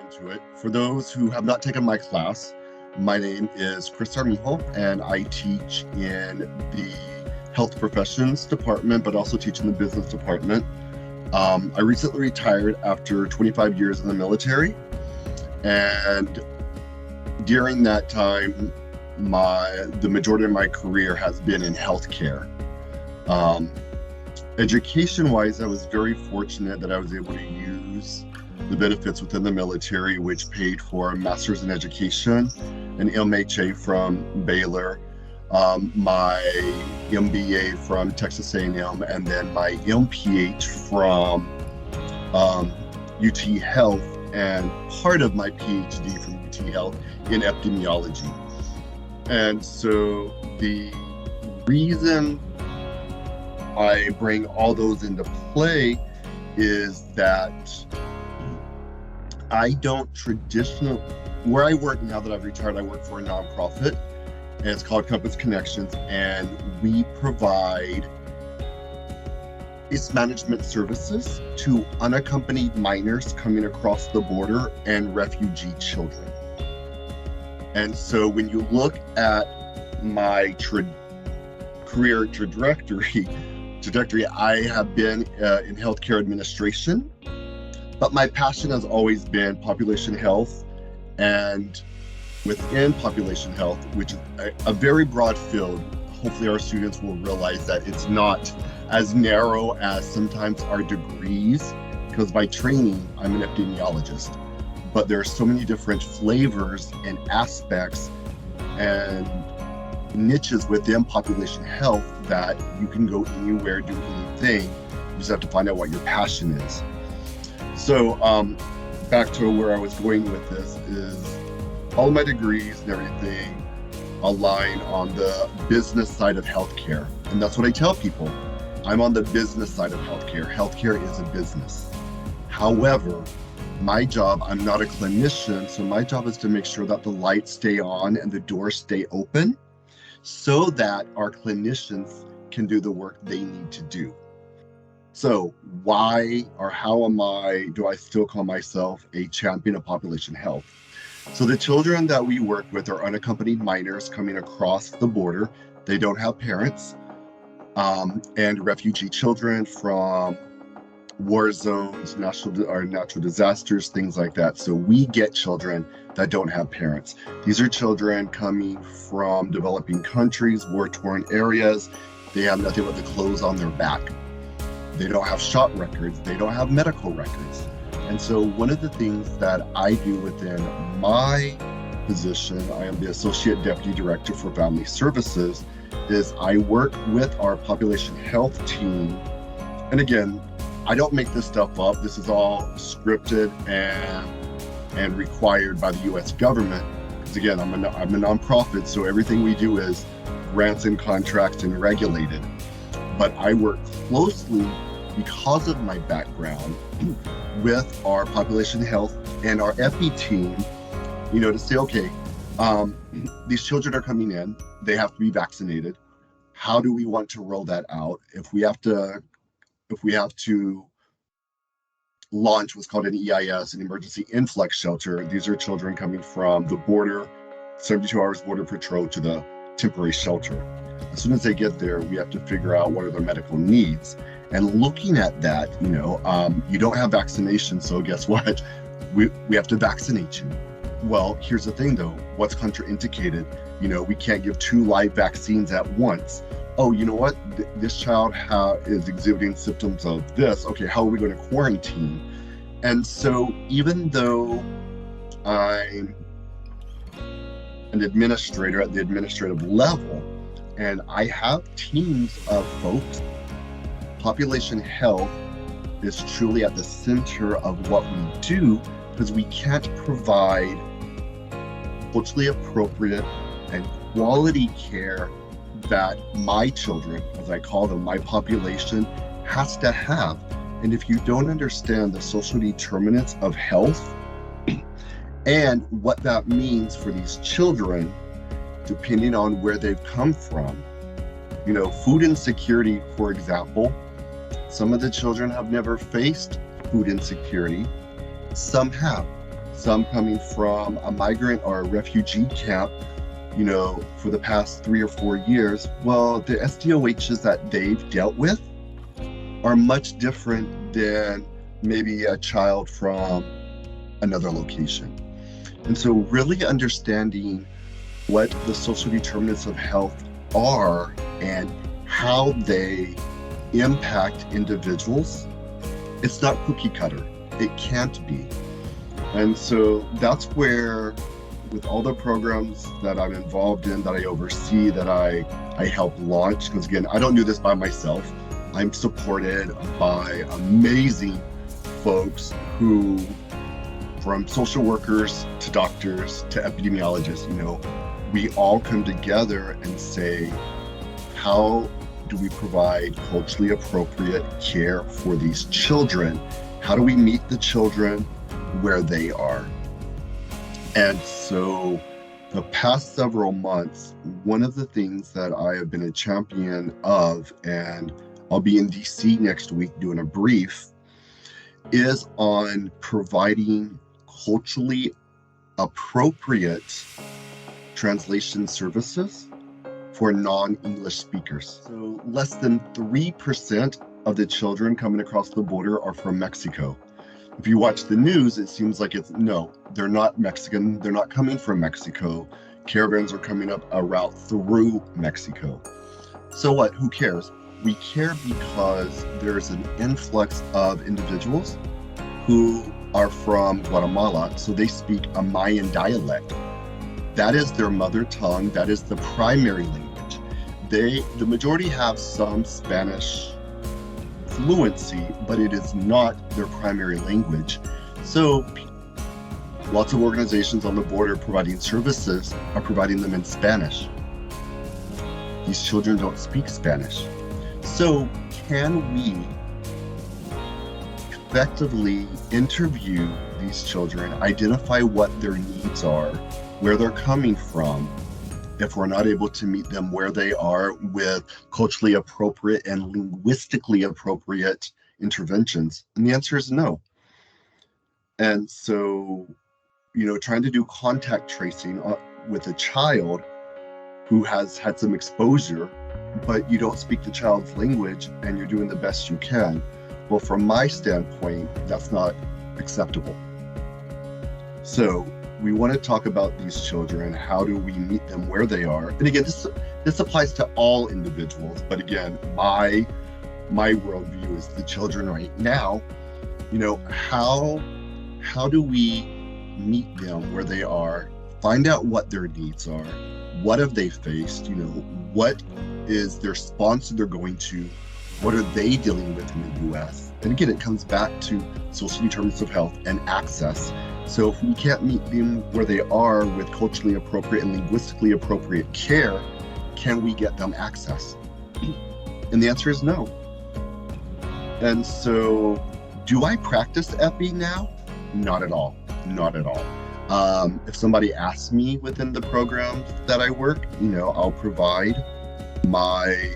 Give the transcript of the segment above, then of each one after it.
into it. For those who have not taken my class, my name is Chris Armijo, and I teach in the health professions department, but also teach in the business department. I recently retired after 25 years in the military, and during that time, the majority of my career has been in healthcare. Education-wise, I was very fortunate that I was able to use the benefits within the military, which paid for a master's in education, an M.Ed from Baylor, my MBA from Texas A&M, and then my MPH from UT Health, and part of my PhD from UT Health in epidemiology. And so the reason I bring all those into play is that I don't traditionally, where I work now that I've retired, I work for a nonprofit, and it's called Compass Connections, and we provide case management services to unaccompanied minors coming across the border and refugee children. And so when you look at my career trajectory, I have been in healthcare administration, but my passion has always been population health, and within population health, which is a very broad field. Hopefully our students will realize that it's not as narrow as sometimes our degrees, because by training, I'm an epidemiologist, but there are so many different flavors and aspects and niches within population health that you can go anywhere, do anything. You just have to find out what your passion is. So back to where I was going with this is all of my degrees and everything align on the business side of healthcare. And that's what I tell people. I'm on the business side of healthcare. Healthcare is a business. However, my job, I'm not a clinician, so my job is to make sure that the lights stay on and the doors stay open so that our clinicians can do the work they need to do. So why or how do I still call myself a champion of population health? So the children that we work with are unaccompanied minors coming across the border. They don't have parents, and refugee children from war zones, natural disasters, things like that. So we get children that don't have parents. These are children coming from developing countries, war-torn areas. They have nothing but the clothes on their back. They don't have shot records. They don't have medical records. And so one of the things that I do within my position, I am the Associate Deputy Director for Family Services, is I work with our population health team. And again, I don't make this stuff up. This is all scripted and required by the U.S. government. Because again, I'm a nonprofit, so everything we do is grants and contracts and regulated. But I work closely because of my background with our population health and our FE team, to say, okay, these children are coming in, they have to be vaccinated. How do we want to roll that out? If we have to launch what's called an EIS, an emergency influx shelter, these are children coming from the border, 72 hours border patrol to the temporary shelter. As soon as they get there, we have to figure out what are their medical needs. And looking at that, you don't have vaccination, so guess what? We have to vaccinate you. Well, here's the thing though, what's contraindicated? We can't give 2 live vaccines at once. Oh, you know what? This child is exhibiting symptoms of this. Okay, how are we going to quarantine? And so even though I'm an administrator at the administrative level, and I have teams of folks, population health is truly at the center of what we do, because we can't provide culturally appropriate and quality care that my children, as I call them, my population, has to have. And if you don't understand the social determinants of health and what that means for these children, depending on where they've come from, food insecurity, for example, some of the children have never faced food insecurity. Some have. some coming from a migrant or a refugee camp, for the past 3 or 4 years. Well, the SDOHs that they've dealt with are much different than maybe a child from another location. And so really understanding what the social determinants of health are and how they impact individuals, it's not cookie cutter. It can't be. And so that's where, with all the programs that I'm involved in, that I oversee, that I help launch, because again, I don't do this by myself. I'm supported by amazing folks who, from social workers to doctors to epidemiologists, we all come together and say, how do we provide culturally appropriate care for these children? How do we meet the children where they are? And so the past several months, one of the things that I have been a champion of, and I'll be in DC next week doing a brief, is on providing culturally appropriate translation services for non-English speakers. So less than 3% of the children coming across the border are from Mexico. If you watch the news, it seems like no, they're not Mexican. They're not coming from Mexico. Caravans are coming up a route through Mexico. So what? Who cares? We care because there's an influx of individuals who are from Guatemala, so they speak a Mayan dialect. That is their mother tongue. That is the primary language. The majority have some Spanish fluency, but it is not their primary language. So lots of organizations on the border providing services are providing them in Spanish. These children don't speak Spanish. So can we effectively interview these children, identify what their needs are, where they're coming from, if we're not able to meet them where they are with culturally appropriate and linguistically appropriate interventions? And the answer is no. And so, trying to do contact tracing with a child who has had some exposure, but you don't speak the child's language and you're doing the best you can. Well, from my standpoint, that's not acceptable. So we want to talk about these children. How do we meet them where they are? And again, this applies to all individuals. But again, my worldview is the children right now. How do we meet them where they are? Find out what their needs are. What have they faced? What is their sponsor they're going to? What are they dealing with in the U.S.? And again, it comes back to social determinants of health and access. So if we can't meet them where they are with culturally appropriate and linguistically appropriate care, can we get them access? And the answer is no. And so, do I practice EPI now? Not at all. Not at all. If somebody asks me within the programs that I work, I'll provide my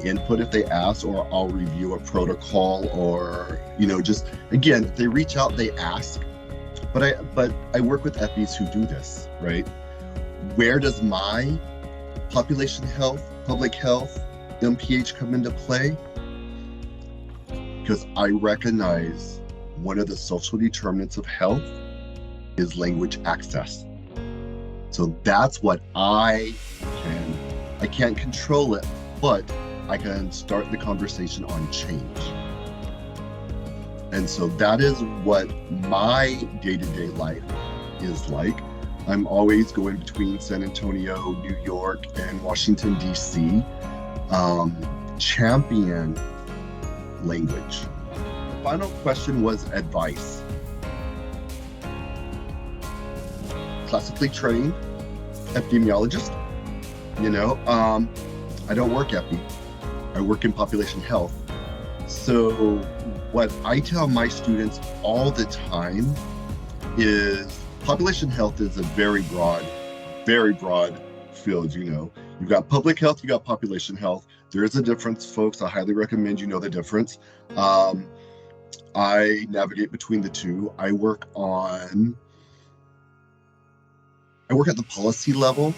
input if they ask, or I'll review a protocol, or just again, if they reach out, they ask. But I work with EPIs who do this, right? Where does my population health, public health, MPH come into play? Because I recognize one of the social determinants of health is language access. So that's what I can't control it, but I can start the conversation on change. And so that is what my day-to-day life is like. I'm always going between San Antonio, New York, and Washington, DC, champion language. The final question was advice. Classically trained epidemiologist, I don't work epi, I work in population health. So what I tell my students all the time is population health is a very broad field. You've got public health, you got population health. There is a difference, folks. I highly recommend you know the difference. I navigate between the two. I work at the policy level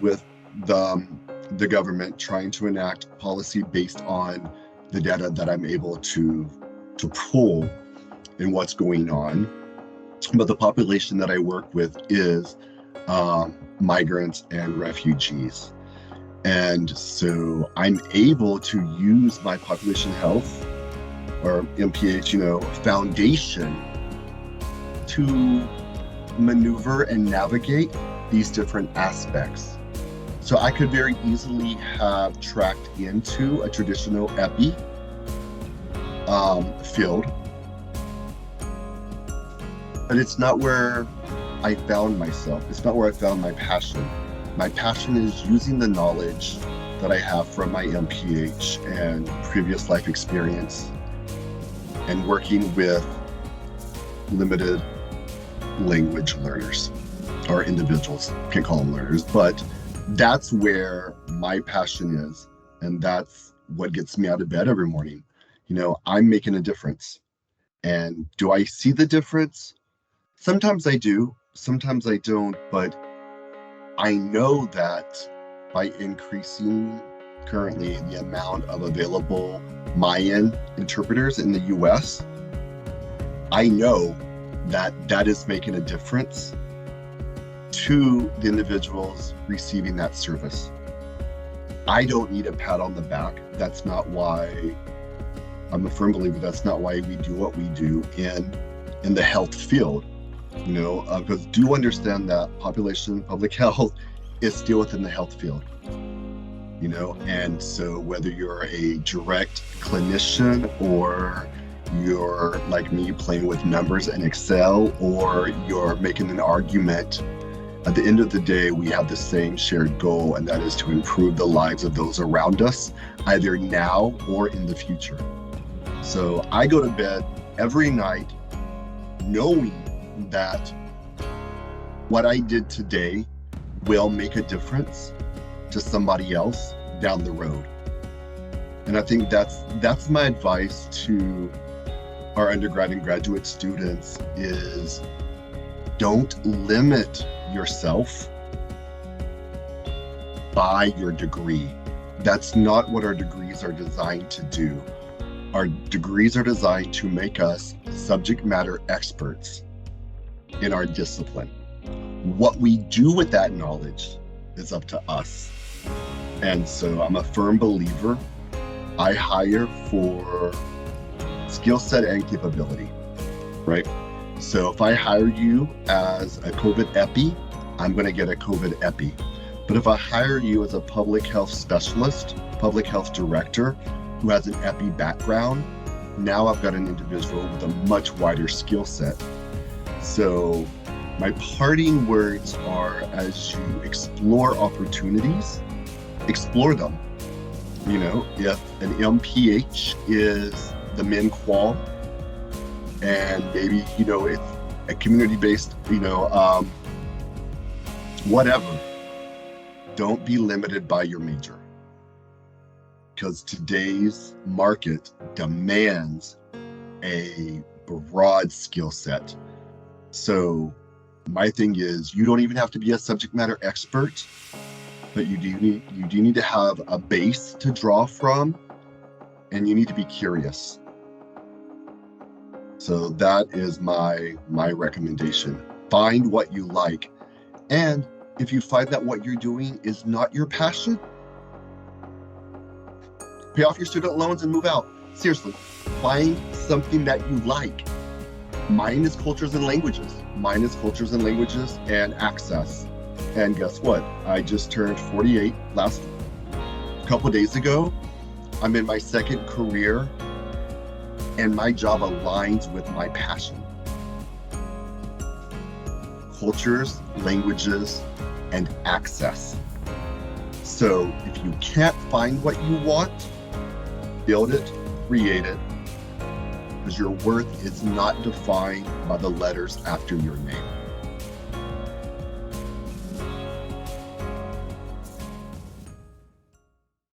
with the government, trying to enact policy based on the data that I'm able to pull and what's going on. But the population that I work with is migrants and refugees. And so I'm able to use my population health or MPH, foundation to maneuver and navigate these different aspects. So I could very easily have tracked into a traditional EPI field, but it's not where I found myself. It's not where I found my passion. My passion is using the knowledge that I have from my MPH and previous life experience and working with limited language learners, or individuals, can call them learners, but that's where my passion is. And that's what gets me out of bed every morning. I'm making a difference. And do I see the difference? Sometimes I do, sometimes I don't, but I know that by increasing currently the amount of available Mayan interpreters in the US, I know that is making a difference to the individuals receiving that service. I don't need a pat on the back. That's not why, I'm a firm believer, that's not why we do what we do in the health field. Because do understand that population public health is still within the health field. And so whether you're a direct clinician or you're like me playing with numbers in Excel, or you're making an argument, at the end of the day, we have the same shared goal, and that is to improve the lives of those around us, either now or in the future. So I go to bed every night knowing that what I did today will make a difference to somebody else down the road. And I think that's my advice to our undergrad and graduate students is don't limit yourself by your degree. That's not what our degrees are designed to do. Our degrees are designed to make us subject matter experts in our discipline. What we do with that knowledge is up to us. And so I'm a firm believer. I hire for skill set and capability, right? So if I hire you as a COVID epi, I'm going to get a COVID epi. But if I hire you as a public health specialist, public health director who has an epi background, now I've got an individual with a much wider skill set. So my parting words are, as you explore opportunities, explore them. If an MPH is the min qual, and maybe, it's a community-based, whatever, don't be limited by your major. Because today's market demands a broad skill set. So my thing is, you don't even have to be a subject matter expert, but you do need to have a base to draw from, and you need to be curious. So that is my recommendation. Find what you like. And if you find that what you're doing is not your passion, pay off your student loans and move out. Seriously, find something that you like. Mine is cultures and languages. Mine is cultures and languages and access. And guess what? I just turned 48 last couple of days ago. I'm in my second career, and my job aligns with my passion. Cultures, languages, and access. So if you can't find what you want, build it, create it, because your worth is not defined by the letters after your name.